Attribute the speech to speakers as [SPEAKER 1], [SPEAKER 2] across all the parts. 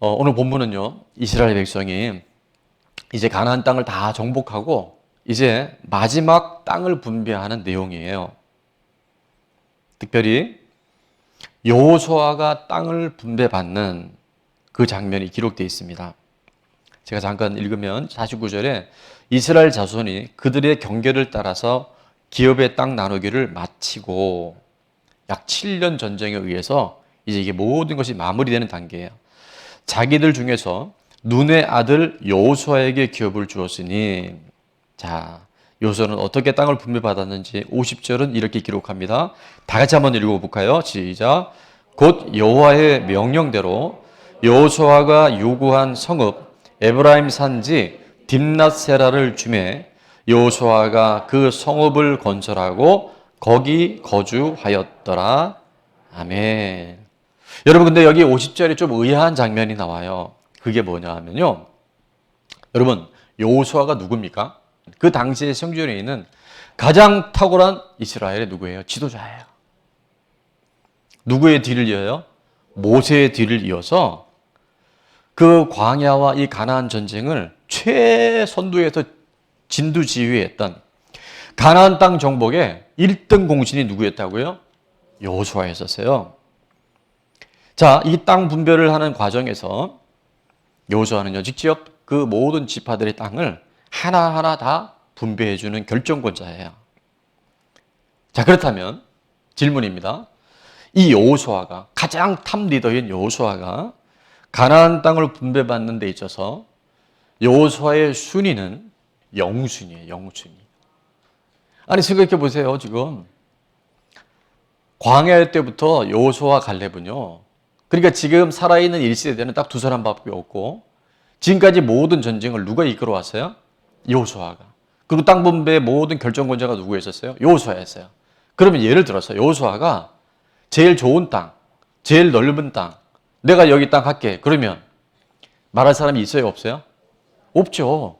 [SPEAKER 1] 오늘 본문은요, 이스라엘 백성이 이제 가나안 땅을 다 정복하고 이제 마지막 땅을 분배하는 내용이에요. 특별히 여호수아가 땅을 분배받는 그 장면이 기록되어 있습니다. 제가 잠깐 읽으면 49절에 이스라엘 자손이 그들의 경계를 따라서 기업의 땅 나누기를 마치고 약 7년 전쟁에 의해서 이제 이게 모든 것이 마무리되는 단계예요. 자기들 중에서 눈의 아들 여호수아에게 기업을 주었으니, 자, 여호수아는 어떻게 땅을 분배받았는지 50절은 이렇게 기록합니다. 다 같이 한번 읽어볼까요? 시작. 곧 여호와의 명령대로 여호수아가 요구한 성읍 에브라임 산지 딥낫세라를 주매 여호수아가 그 성읍을 건설하고 거기 거주하였더라. 아멘. 여러분, 근데 여기 50절에 좀 의아한 장면이 나와요. 그게 뭐냐 하면요, 여러분, 여호수아가 누굽니까? 그 당시의 성전에 있는 가장 탁월한 이스라엘의 누구예요? 지도자예요. 누구의 뒤를 이어요? 모세의 뒤를 이어서 그 광야와 이 가나안 전쟁을 최선두에서 진두지휘했던 가나안 땅 정복의 1등 공신이 누구였다고요? 여호수아였었어요. 자, 이 땅 분배를 하는 과정에서 여호수아는요, 직접 그 모든 지파들의 땅을 하나하나 다 분배해주는 결정권자예요. 자, 그렇다면 질문입니다. 이 여호수아가, 가장 탑 리더인 여호수아가 가나안 땅을 분배받는 데 있어서 여호수아의 순위는 영순위예요. 영순위. 아니, 생각해 보세요. 지금 광야 때부터 여호수아와 갈렙은요, 그러니까 지금 살아있는 1세대는 딱 두 사람밖에 없고, 지금까지 모든 전쟁을 누가 이끌어왔어요? 여호수아가. 그리고 땅 분배의 모든 결정권자가 누구였었어요? 여호수아였어요. 그러면 예를 들어서 여호수아가 제일 좋은 땅, 제일 넓은 땅, 내가 여기 땅 할게. 그러면 말할 사람이 있어요? 없어요? 없죠.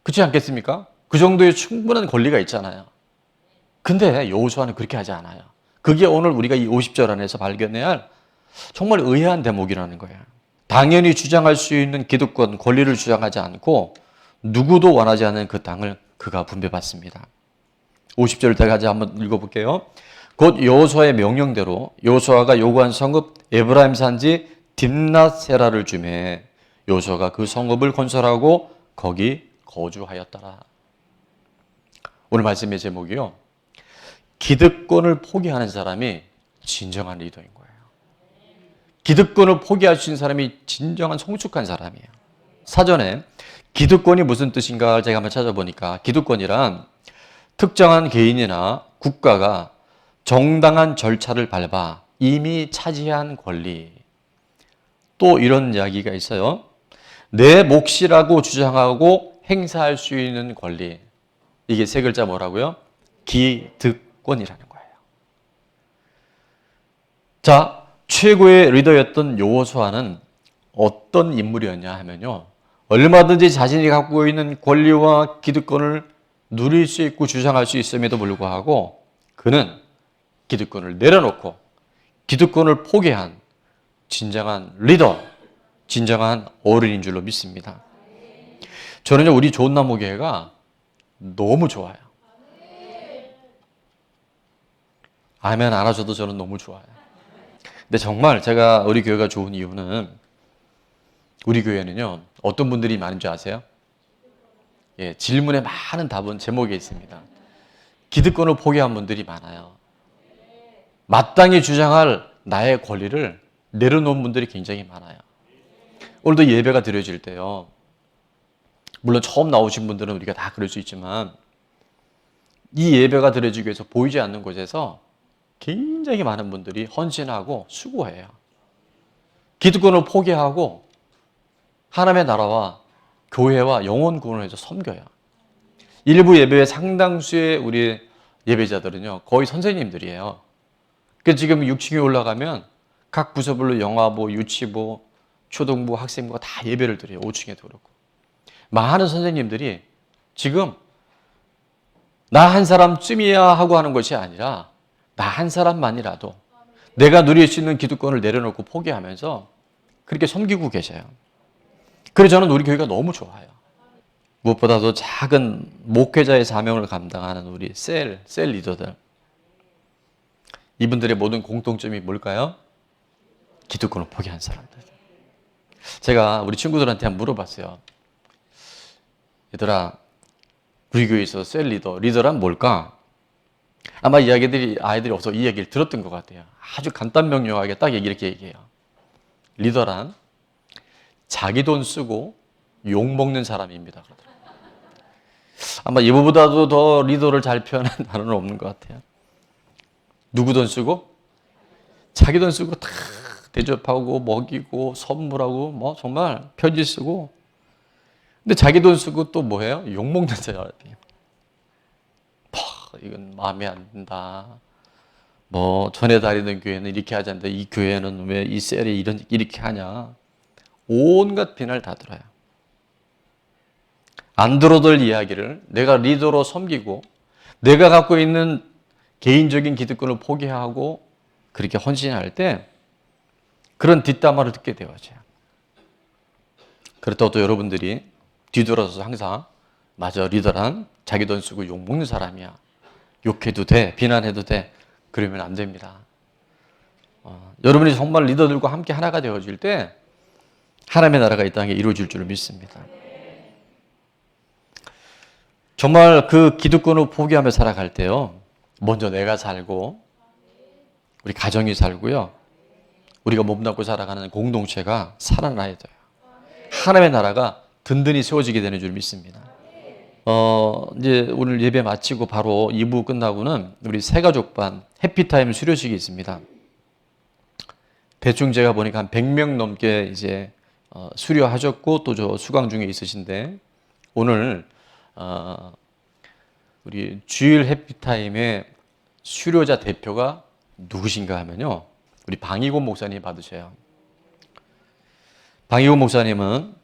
[SPEAKER 1] 그렇지 않겠습니까? 그 정도의 충분한 권리가 있잖아요. 근데 여호수아는 그렇게 하지 않아요. 그게 오늘 우리가 이 50절 안에서 발견해야 할 정말 의아한 대목이라는 거예요. 당연히 주장할 수 있는 기득권, 권리를 주장하지 않고 누구도 원하지 않는 그 땅을 그가 분배받습니다. 50절을 다시 한번 읽어볼게요. 곧 여호수아의 명령대로 여호수아가 요구한 성읍 에브라임 산지 딥낫세라를 주매 여호수아가 그 성읍을 건설하고 거기 거주하였더라. 오늘 말씀의 제목이요, 기득권을 포기하는 사람이 진정한 리더인 거예요. 기득권을 포기할 수 있는 사람이 진정한 성숙한 사람이에요. 사전에 기득권이 무슨 뜻인가 제가 한번 찾아보니까, 기득권이란 특정한 개인이나 국가가 정당한 절차를 밟아 이미 차지한 권리. 또 이런 이야기가 있어요. 내 몫이라고 주장하고 행사할 수 있는 권리. 이게 세 글자 뭐라고요? 기득권이라는 거예요. 자, 최고의 리더였던 여호수아는 어떤 인물이었냐 하면요, 얼마든지 자신이 갖고 있는 권리와 기득권을 누릴 수 있고 주장할 수 있음에도 불구하고 그는 기득권을 내려놓고 기득권을 포기한 진정한 리더, 진정한 어른인 줄로 믿습니다. 저는요, 우리 좋은나무교회가 너무 좋아요. 아멘 안 하셔도 저는 너무 좋아요. 근데 정말 제가 우리 교회가 좋은 이유는, 우리 교회는요, 어떤 분들이 많은 줄 아세요? 예, 질문에 많은 답은 제목에 있습니다. 기득권을 포기한 분들이 많아요. 마땅히 주장할 나의 권리를 내려놓은 분들이 굉장히 많아요. 오늘도 예배가 드려질 때요, 물론 처음 나오신 분들은 우리가 다 그럴 수 있지만, 이 예배가 드려지기 위해서 보이지 않는 곳에서 굉장히 많은 분들이 헌신하고 수고해요. 기득권을 포기하고 하나님의 나라와 교회와 영혼 구원을 해서 섬겨요. 일부 예배의 상당수의 우리 예배자들은요, 거의 선생님들이에요. 그래서 지금 6층에 올라가면 각 부서별로 영화부, 유치부, 초등부, 학생부가 다 예배를 드려요. 5층에도 그렇고. 많은 선생님들이 지금 나 한 사람쯤이야 하고 하는 것이 아니라 나 한 사람만이라도 내가 누릴 수 있는 기득권을 내려놓고 포기하면서 그렇게 섬기고 계셔요. 그래서 저는 우리 교회가 너무 좋아요. 무엇보다도 작은 목회자의 사명을 감당하는 우리 셀 리더들. 이분들의 모든 공통점이 뭘까요? 기득권을 포기한 사람들. 제가 우리 친구들한테 한번 물어봤어요. 얘들아, 우리 교회에서 셀 리더란 뭘까? 아마 아이들이 없어 이 얘기를 들었던 것 같아요. 아주 간단 명료하게 딱 이렇게 얘기해요. 리더란 자기 돈 쓰고 욕먹는 사람입니다. 아마 이거보다도 더 리더를 잘 표현한 단어는 없는 것 같아요. 누구 돈 쓰고? 자기 돈 쓰고 다 대접하고 먹이고 선물하고 뭐 정말 편지 쓰고. 근데 자기 돈 쓰고 또 뭐예요? 욕먹는 사람이에요. 이건 마음에 안 든다. 뭐 전에 다니던 교회는 이렇게 하지 않는데 이 교회는 왜 이 셀이 이렇게 하냐. 온갖 비난을 다 들어요. 안 들어들 이야기를 내가 리더로 섬기고 내가 갖고 있는 개인적인 기득권을 포기하고 그렇게 헌신할 때 그런 뒷담화를 듣게 되어져요. 그렇다고 또 여러분들이 뒤돌아서서 항상 맞아, 리더란 자기 돈 쓰고 욕먹는 사람이야. 욕해도 돼, 비난해도 돼. 그러면 안 됩니다. 여러분이 정말 리더들과 함께 하나가 되어질 때 하나님의 나라가 이 땅에 이루어질 줄 믿습니다. 정말 그 기득권을 포기하며 살아갈 때요. 먼저 내가 살고 우리 가정이 살고요. 우리가 몸담고 살아가는 공동체가 살아나야 돼요. 하나님의 나라가 든든히 세워지게 되는 줄 믿습니다. 이제 오늘 예배 마치고 바로 2부 끝나고는 우리 새가족반 해피타임 수료식이 있습니다. 대충 제가 보니까 한 100명 넘게 이제 수료하셨고 또 저 수강 중에 있으신데 오늘 우리 주일 해피타임의 수료자 대표가 누구신가 하면요. 우리 방희곤 목사님이 받으셔요. 방희곤 목사님은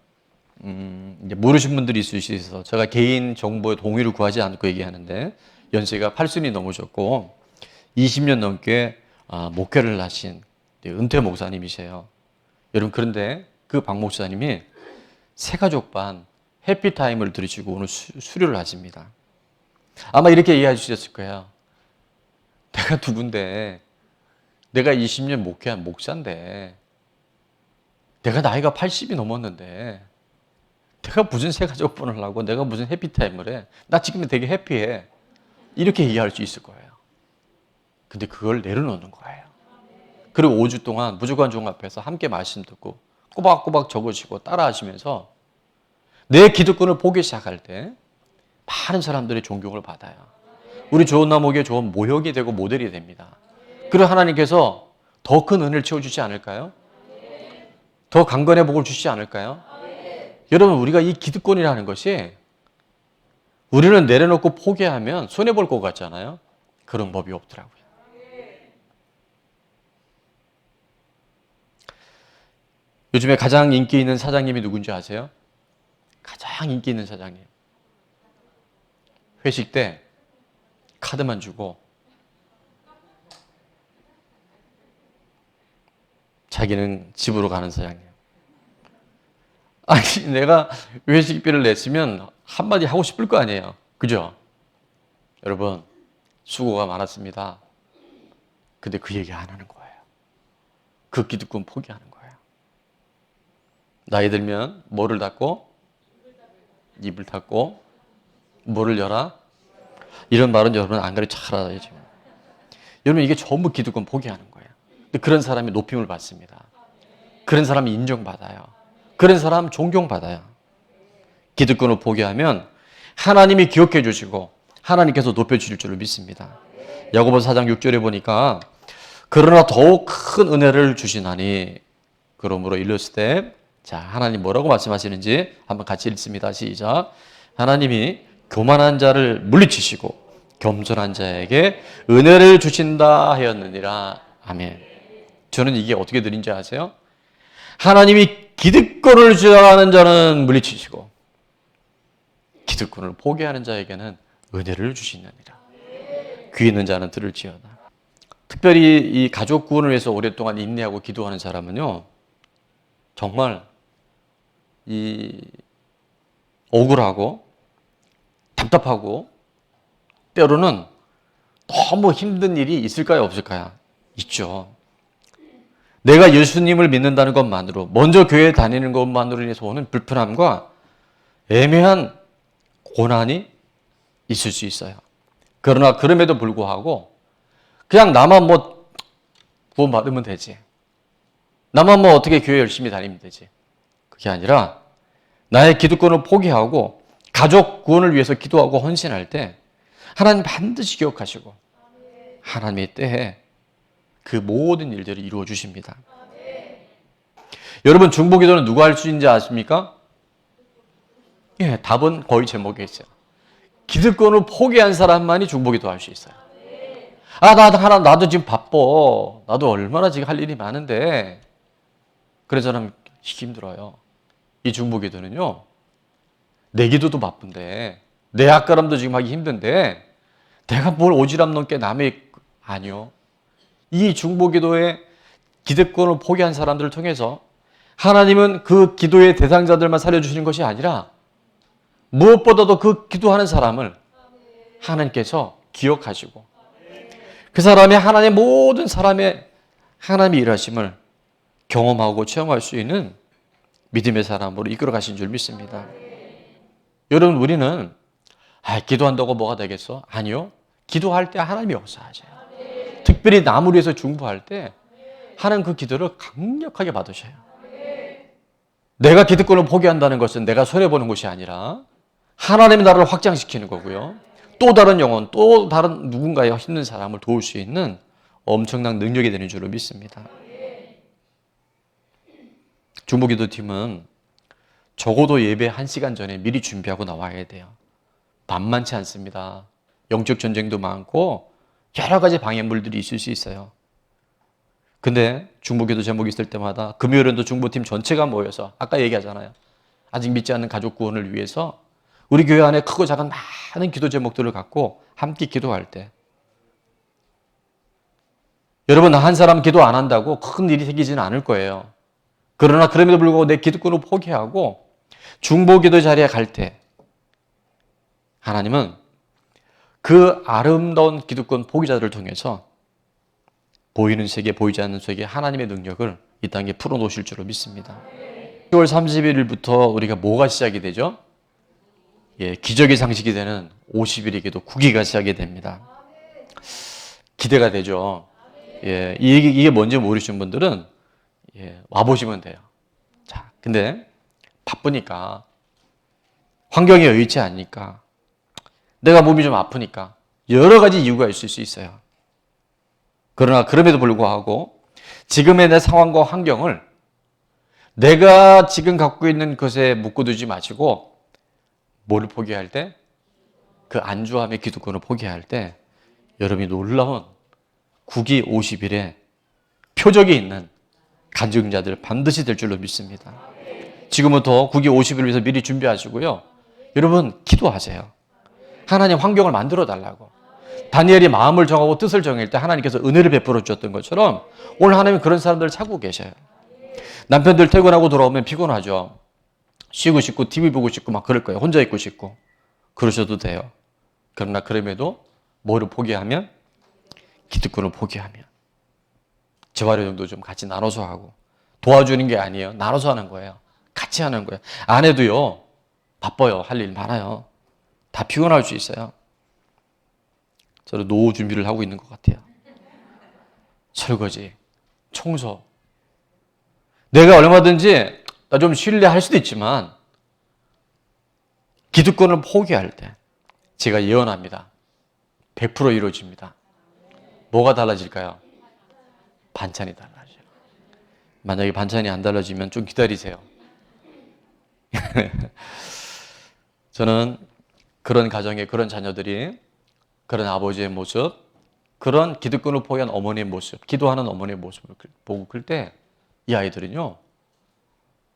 [SPEAKER 1] 이제 모르신 분들이 있을 수 있어서 제가 개인 정보의 동의를 구하지 않고 얘기하는데 연세가 80이 넘으셨고 20년 넘게 목회를 하신 은퇴 목사님이세요. 여러분 그런데 그 방 목사님이 새가족반 해피타임을 들으시고 오늘 수료를 하십니다. 아마 이렇게 이해해 주셨을 거예요. 내가 누군데 내가 20년 목회한 목사인데 내가 나이가 80이 넘었는데 내가 무슨 새가족분을 하고 내가 무슨 해피타임을 해. 나 지금 되게 해피해. 이렇게 이해할 수 있을 거예요. 근데 그걸 내려놓는 거예요. 그리고 5주 동안 무조건 종합해서 함께 말씀 듣고 꼬박꼬박 적으시고 따라하시면서 내 기득권을 보기 시작할 때 많은 사람들의 존경을 받아요. 우리 좋은 나무교회 좋은 모형이 되고 모델이 됩니다. 그리고 하나님께서 더 큰 은혜를 채워주지 않을까요? 더 강건의 복을 주시지 않을까요? 여러분 우리가 이 기득권이라는 것이 우리는 내려놓고 포기하면 손해볼 것 같잖아요. 그런 법이 없더라고요. 요즘에 가장 인기 있는 사장님이 누군지 아세요? 가장 인기 있는 사장님. 회식 때 카드만 주고 자기는 집으로 가는 사장님. 아니 내가 회식비를 냈으면 한마디 하고 싶을 거 아니에요. 그죠? 여러분 수고가 많았습니다. 근데 그 얘기 안 하는 거예요. 그 기득권 포기하는 거예요. 나이 들면 뭐를 닫고? 입을 닫고 뭐를 열어? 이런 말은 여러분 안 가르쳐 알아야죠. 여러분 이게 전부 기득권 포기하는 거예요. 근데 그런 사람이 높임을 받습니다. 그런 사람이 인정받아요. 그런 사람 존경받아요. 기득권을 포기하면 하나님이 기억해 주시고 하나님께서 높여주실 줄을 믿습니다. 야고보서 4장 6절에 보니까 그러나 더욱 큰 은혜를 주시나니 그러므로 일렀을 때 자, 하나님 뭐라고 말씀하시는지 한번 같이 읽습니다. 시작. 하나님이 교만한 자를 물리치시고 겸손한 자에게 은혜를 주신다 하였느니라. 아멘. 저는 이게 어떻게 들린지 아세요? 하나님이 기득권을 주장하는 자는 물리치시고 기득권을 포기하는 자에게는 은혜를 주시느니라. 귀 있는 자는 들을지어다. 특별히 이 가족 구원을 위해서 오랫동안 인내하고 기도하는 사람은요. 정말 억울하고 답답하고 때로는 너무 힘든 일이 있을까요, 없을까요? 있죠. 내가 예수님을 믿는다는 것만으로, 먼저 교회에 다니는 것만으로 인해서 오는 불편함과 애매한 고난이 있을 수 있어요. 그러나 그럼에도 불구하고 그냥 나만 구원받으면 되지. 나만 어떻게 교회 열심히 다니면 되지. 그게 아니라 나의 기득권을 포기하고 가족 구원을 위해서 기도하고 헌신할 때 하나님 반드시 기억하시고 하나님의 때에 그 모든 일들을 이루어 주십니다. 여러분, 중보기도는 누가 할 수 있는지 아십니까? 예, 답은 거의 제목에 있어요. 기득권을 포기한 사람만이 중보기도 할 수 있어요. 나도 지금 바빠. 나도 얼마나 지금 할 일이 많은데. 그런 사람 힘들어요. 이 중보기도는요, 내 기도도 바쁜데, 내 앞가람도 지금 하기 힘든데, 내가 뭘 오지랖 넘게 아니요. 이 중보기도의 기득권을 포기한 사람들을 통해서 하나님은 그 기도의 대상자들만 살려주시는 것이 아니라 무엇보다도 그 기도하는 사람을 하나님께서 기억하시고 그 사람이 하나님의 모든 사람의 하나님의 일하심을 경험하고 체험할 수 있는 믿음의 사람으로 이끌어 가신 줄 믿습니다. 여러분, 우리는 기도한다고 뭐가 되겠어? 아니요. 기도할 때 하나님이 역사하셔요. 특별히 남을 위해서 중보할 때 하나님 그 기도를 강력하게 받으셔요. 내가 기득권을 포기한다는 것은 내가 손해보는 것이 아니라 하나님이 나를 확장시키는 거고요. 또 다른 영혼, 또 다른 누군가의 힘든 사람을 도울 수 있는 엄청난 능력이 되는 줄로 믿습니다. 중보기도팀은 적어도 예배 1시간 전에 미리 준비하고 나와야 돼요. 만만치 않습니다. 영적 전쟁도 많고 여러 가지 방해물들이 있을 수 있어요. 근데 중보기도 제목이 있을 때마다 금요일에도 중보팀 전체가 모여서 아까 얘기하잖아요. 아직 믿지 않는 가족 구원을 위해서 우리 교회 안에 크고 작은 많은 기도 제목들을 갖고 함께 기도할 때 여러분, 나 한 사람 기도 안 한다고 큰 일이 생기지는 않을 거예요. 그러나 그럼에도 불구하고 내 기득권을 포기하고 중보기도 자리에 갈 때 하나님은 그 아름다운 기득권 포기자들을 통해서 보이는 세계, 보이지 않는 세계 하나님의 능력을 이 땅에 풀어놓으실 줄로 믿습니다. 10월 31일부터 우리가 뭐가 시작이 되죠? 기적의 상식이 되는 50일의 기도 9기가 시작이 됩니다. 기대가 되죠. 이게 뭔지 모르시는 분들은 와보시면 돼요. 자, 근데 바쁘니까, 환경이 여의치 않으니까, 내가 몸이 좀 아프니까 여러 가지 이유가 있을 수 있어요. 그러나 그럼에도 불구하고 지금의 내 상황과 환경을 내가 지금 갖고 있는 것에 묶어두지 마시고 뭐를 포기할 때? 그 안주함의 기득권을 포기할 때 여러분이 놀라운 9기 50일에 표적이 있는 간증자들 반드시 될 줄로 믿습니다. 지금부터 9기 50일을 위해서 미리 준비하시고요. 여러분, 기도하세요. 하나님 환경을 만들어 달라고. 다니엘이 마음을 정하고 뜻을 정할 때 하나님께서 은혜를 베풀어 주셨던 것처럼 오늘 하나님은 그런 사람들을 찾고 계셔요. 남편들 퇴근하고 돌아오면 피곤하죠. 쉬고 싶고 TV 보고 싶고 막 그럴 거예요. 혼자 있고 싶고. 그러셔도 돼요. 그러나 그럼에도 뭐를 포기하면? 기득권을 포기하면. 재활용 정도 좀 같이 나눠서 하고. 도와주는 게 아니에요. 나눠서 하는 거예요. 같이 하는 거예요. 아내도요. 바빠요. 할 일 많아요. 다 피곤할 수 있어요. 저는 노후 준비를 하고 있는 것 같아요. 설거지, 청소. 내가 얼마든지 나 좀 쉴래 할 수도 있지만 기득권을 포기할 때 제가 예언합니다. 100% 이루어집니다. 뭐가 달라질까요? 반찬이 달라져요. 만약에 반찬이 안 달라지면 좀 기다리세요. 저는 그런 가정에 그런 자녀들이 그런 아버지의 모습, 그런 기득권을 포기한 어머니의 모습, 기도하는 어머니의 모습을 보고 클 때 이 아이들은요,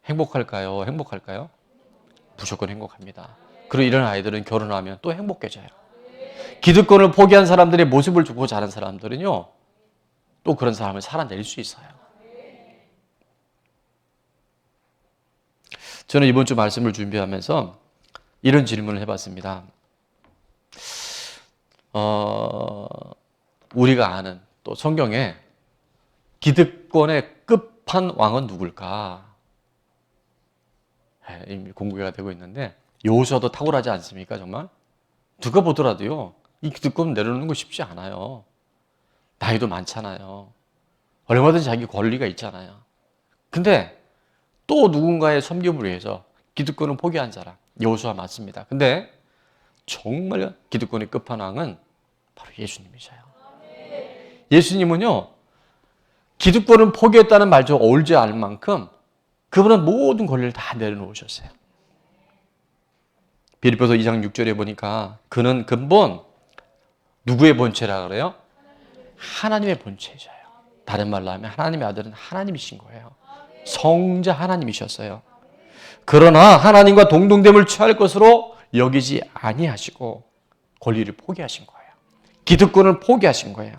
[SPEAKER 1] 행복할까요? 행복할까요? 무조건 행복합니다. 그리고 이런 아이들은 결혼하면 또 행복해져요. 기득권을 포기한 사람들의 모습을 보고 자란 사람들은요, 또 그런 사람을 살아낼 수 있어요. 저는 이번 주 말씀을 준비하면서 이런 질문을 해봤습니다. 우리가 아는 또 성경에 기득권의 끝판왕은 누굴까? 이미 공개가 되고 있는데 여호수아도 탁월하지 않습니까? 정말 누가 보더라도요 이 기득권 내려놓는 거 쉽지 않아요. 나이도 많잖아요. 얼마든지 자기 권리가 있잖아요. 근데 또 누군가의 섬김을 위해서 기득권을 포기한 사람 여호수아 맞습니다. 근데 정말 기득권의 끝판왕은 바로 예수님이셔요. 예수님은요 기득권을 포기했다는 말 좀 어울지 않을 만큼 그분은 모든 권리를 다 내려놓으셨어요. 빌립보서 2장 6절에 보니까 그는 근본 누구의 본체라 그래요? 하나님의 본체이셔요. 다른 말로 하면 하나님의 아들은 하나님이신 거예요. 성자 하나님이셨어요. 그러나 하나님과 동등됨을 취할 것으로 여기지 아니하시고 권리를 포기하신 거예요. 기득권을 포기하신 거예요.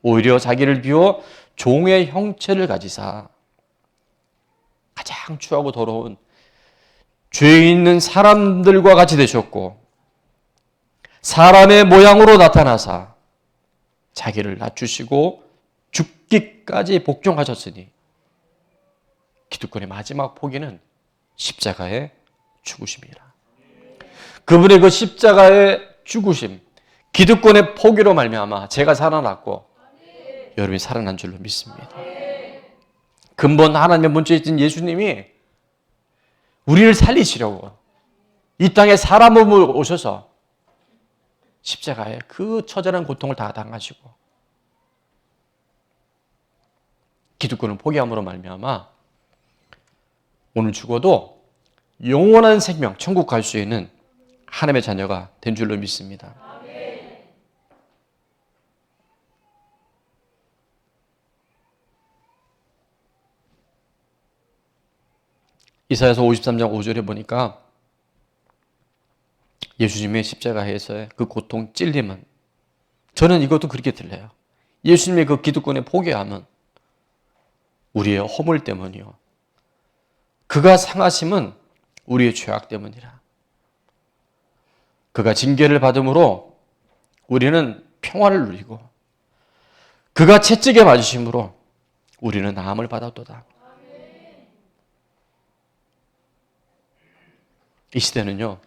[SPEAKER 1] 오히려 자기를 비워 종의 형체를 가지사 가장 추하고 더러운 죄 있는 사람들과 같이 되셨고 사람의 모양으로 나타나사 자기를 낮추시고 죽기까지 복종하셨으니 기득권의 마지막 포기는 십자가의 죽으심이라. 그분의 그 십자가의 죽으심, 기득권의 포기로 말미암아 제가 살아났고 여러분이 살아난 줄로 믿습니다. 근본 하나님의 본체에 있는 예수님이 우리를 살리시려고 이 땅에 사람으로 오셔서 십자가에 그 처절한 고통을 다 당하시고 기득권을 포기함으로 말미암아 오늘 죽어도 영원한 생명, 천국 갈 수 있는 하나님의 자녀가 된 줄로 믿습니다. 이사야서 53장 5절에 보니까 예수님의 십자가에서의 그 고통, 찔림은 저는 이것도 그렇게 들려요. 예수님의 그 기득권의 포기함은 우리의 허물 때문이요. 그가 상하심은 우리의 죄악 때문이라. 그가 징계를 받음으로 우리는 평화를 누리고 그가 채찍에 맞으심으로 우리는 나음을 받았도다. 이 시대는요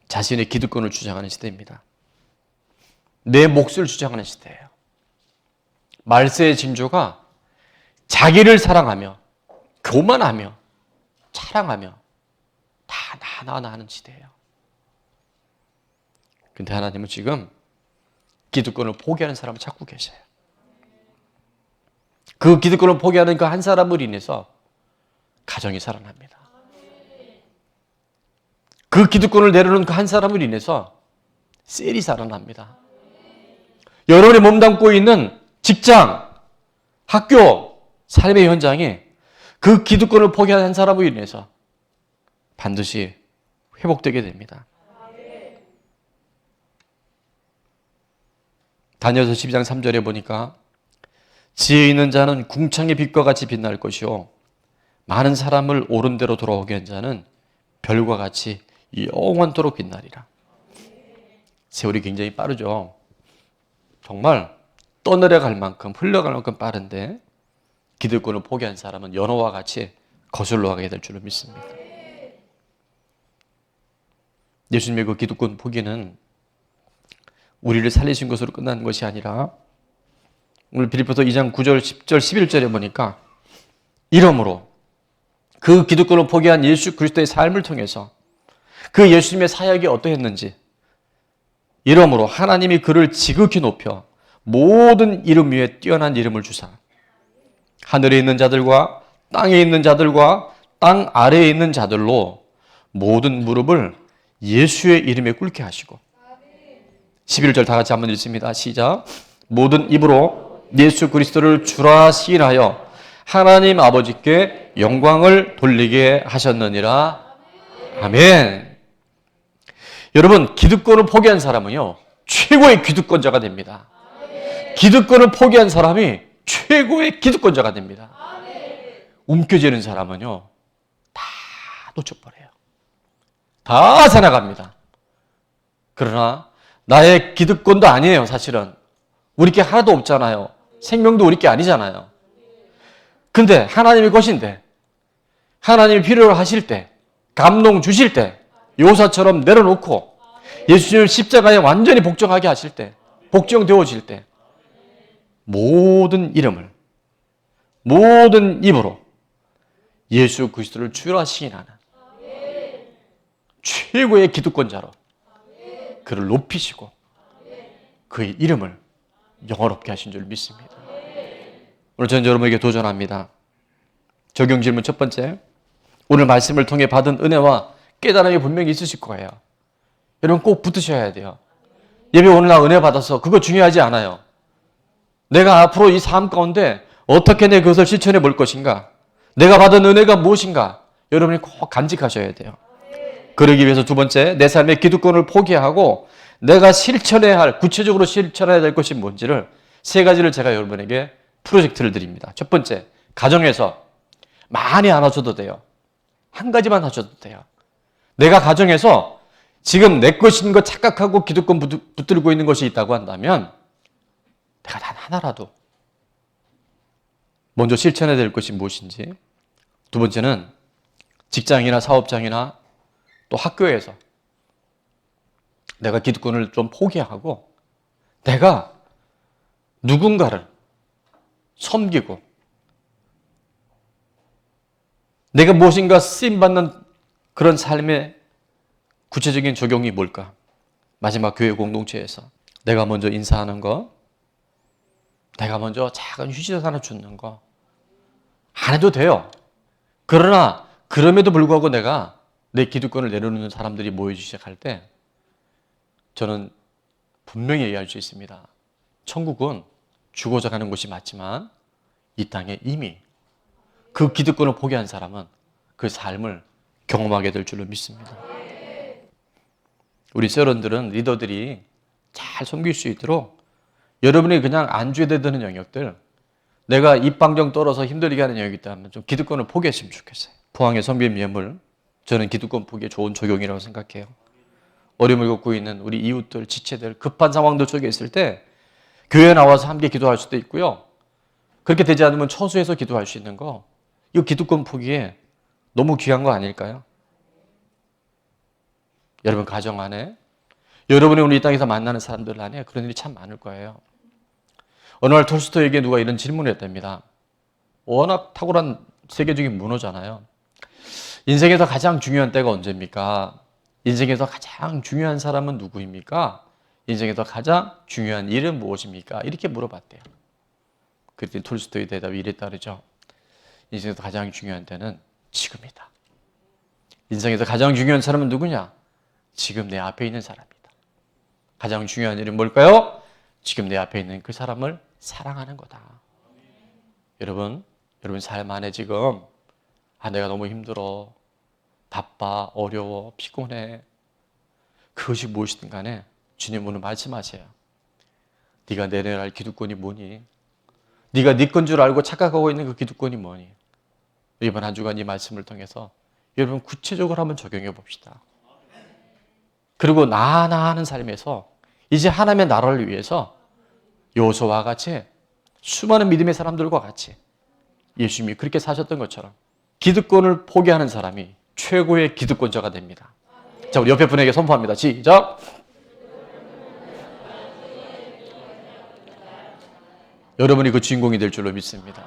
[SPEAKER 1] 자신의 기득권을 주장하는 시대입니다. 내 몫을 주장하는 시대예요. 말세의 징조가 자기를 사랑하며 교만하며 자랑하며 다 나 하는 시대예요. 근데 하나님은 지금 기득권을 포기하는 사람을 찾고 계세요. 그 기득권을 포기하는 그 한 사람을 인해서 가정이 살아납니다. 그 기득권을 내려놓은 그 한 사람을 인해서 셀이 살아납니다. 여러분이 몸담고 있는 직장, 학교, 삶의 현장에 그 기득권을 포기한 한 사람으로 인해서 반드시 회복되게 됩니다. 다니엘서 12장 3절에 보니까 지혜 있는 자는 궁창의 빛과 같이 빛날 것이요 많은 사람을 옳은 대로 돌아오게 한 자는 별과 같이 영원토록 빛나리라. 세월이 굉장히 빠르죠. 정말 떠내려갈 만큼 흘러갈 만큼 빠른데 기득권을 포기한 사람은 연어와 같이 거슬러 가게 될 줄로 믿습니다. 예수님의 그 기득권 포기는 우리를 살리신 것으로 끝나는 것이 아니라 오늘 빌립보서 2장 9절, 10절, 11절에 보니까 이러므로 그 기득권을 포기한 예수 그리스도의 삶을 통해서 그 예수님의 사역이 어떠했는지 이러므로 하나님이 그를 지극히 높여 모든 이름 위에 뛰어난 이름을 주사 하늘에 있는 자들과 땅에 있는 자들과 땅 아래에 있는 자들로 모든 무릎을 예수의 이름에 꿇게 하시고 11절 다 같이 한번 읽습니다. 시작. 모든 입으로 예수 그리스도를 주라 시인하여 하나님 아버지께 영광을 돌리게 하셨느니라. 아멘. 여러분 기득권을 포기한 사람은요 최고의 기득권자가 됩니다. 기득권을 포기한 사람이 최고의 기득권자가 됩니다. 움켜쥐는 사람은요 다 놓쳐버려요. 다 살아갑니다. 그러나 나의 기득권도 아니에요, 사실은. 우리 게 하나도 없잖아요. 생명도 우리 게 아니잖아요. 근데 하나님의 것인데, 하나님이 필요로 하실 때, 감동 주실 때, 요사처럼 내려놓고 예수님을 십자가에 완전히 복종하게 하실 때, 복종되어질 때, 모든 이름을, 모든 입으로 예수 그리스도를 주라 시인하는 최고의 기득권자로 그를 높이시고 그의 이름을 영화롭게 하신 줄 믿습니다. 오늘 저는 여러분에게 도전합니다. 적용 질문 첫 번째, 오늘 말씀을 통해 받은 은혜와 깨달음이 분명히 있으실 거예요. 여러분 꼭 붙으셔야 돼요. 예배 오늘 나 은혜 받아서 그거 중요하지 않아요. 내가 앞으로 이 삶 가운데 어떻게 내 그것을 실천해 볼 것인가? 내가 받은 은혜가 무엇인가? 여러분이 꼭 간직하셔야 돼요. 그러기 위해서 두 번째, 내 삶의 기득권을 포기하고 내가 실천해야 할, 구체적으로 실천해야 될 것이 뭔지를 세 가지를 제가 여러분에게 프로젝트를 드립니다. 첫 번째, 가정에서 많이 안 하셔도 돼요. 한 가지만 하셔도 돼요. 내가 가정에서 지금 내 것인 것 착각하고 기득권 붙들고 있는 것이 있다고 한다면 내가 단 하나라도 먼저 실천해야 될 것이 무엇인지, 두 번째는 직장이나 사업장이나 또 학교에서 내가 기득권을 좀 포기하고 내가 누군가를 섬기고 내가 무엇인가 쓰임받는 그런 삶의 구체적인 적용이 뭘까? 마지막 교회 공동체에서 내가 먼저 인사하는 거, 내가 먼저 작은 휴식 하나 주는 거 안 해도 돼요. 그러나 그럼에도 불구하고 내가 내 기득권을 내려놓는 사람들이 모여주기 시작할 때 저는 분명히 얘기할 수 있습니다. 천국은 죽어져 가는 곳이 맞지만 이 땅에 이미 그 기득권을 포기한 사람은 그 삶을 경험하게 될 줄로 믿습니다. 우리 세런들은 리더들이 잘 섬길 수 있도록 여러분이 그냥 안주해야 되는 영역들, 내가 입방정 떨어서 힘들게 하는 영역이 있다면 좀 기득권을 포기했으면 좋겠어요. 포항의 섬김 예물, 저는 기득권 포기에 좋은 적용이라고 생각해요. 어려움을 겪고 있는 우리 이웃들, 지체들, 급한 상황들 속에 있을 때 교회에 나와서 함께 기도할 수도 있고요. 그렇게 되지 않으면 처소에서 기도할 수 있는 거, 이거 기득권 포기에 너무 귀한 거 아닐까요? 여러분 가정 안에, 여러분이 우리 이 땅에서 만나는 사람들 안에 그런 일이 참 많을 거예요. 어느 날 톨스토이에게 누가 이런 질문을 했답니다. 워낙 탁월한 세계적인 문호잖아요. 인생에서 가장 중요한 때가 언제입니까? 인생에서 가장 중요한 사람은 누구입니까? 인생에서 가장 중요한 일은 무엇입니까? 이렇게 물어봤대요. 그랬더니 톨스토이 대답이 이랬다 그러죠. 인생에서 가장 중요한 때는 지금이다. 인생에서 가장 중요한 사람은 누구냐? 지금 내 앞에 있는 사람이다. 가장 중요한 일은 뭘까요? 지금 내 앞에 있는 그 사람을 사랑하는 거다. 여러분 삶 안에 지금 내가 너무 힘들어, 바빠, 어려워, 피곤해. 그것이 무엇이든 간에 주님 오늘 말씀하세요. 네가 내려야 할 기득권이 뭐니? 네가 네 건 줄 알고 착각하고 있는 그 기득권이 뭐니? 이번 한 주간 이 말씀을 통해서 여러분 구체적으로 한번 적용해 봅시다. 그리고 나 하는 삶에서 이제 하나님의 나라를 위해서 요소와 같이 수많은 믿음의 사람들과 같이 예수님이 그렇게 사셨던 것처럼 기득권을 포기하는 사람이 최고의 기득권자가 됩니다. 자, 우리 옆에 분에게 선포합니다. 시작! 여러분이 그 주인공이 될 줄로 믿습니다.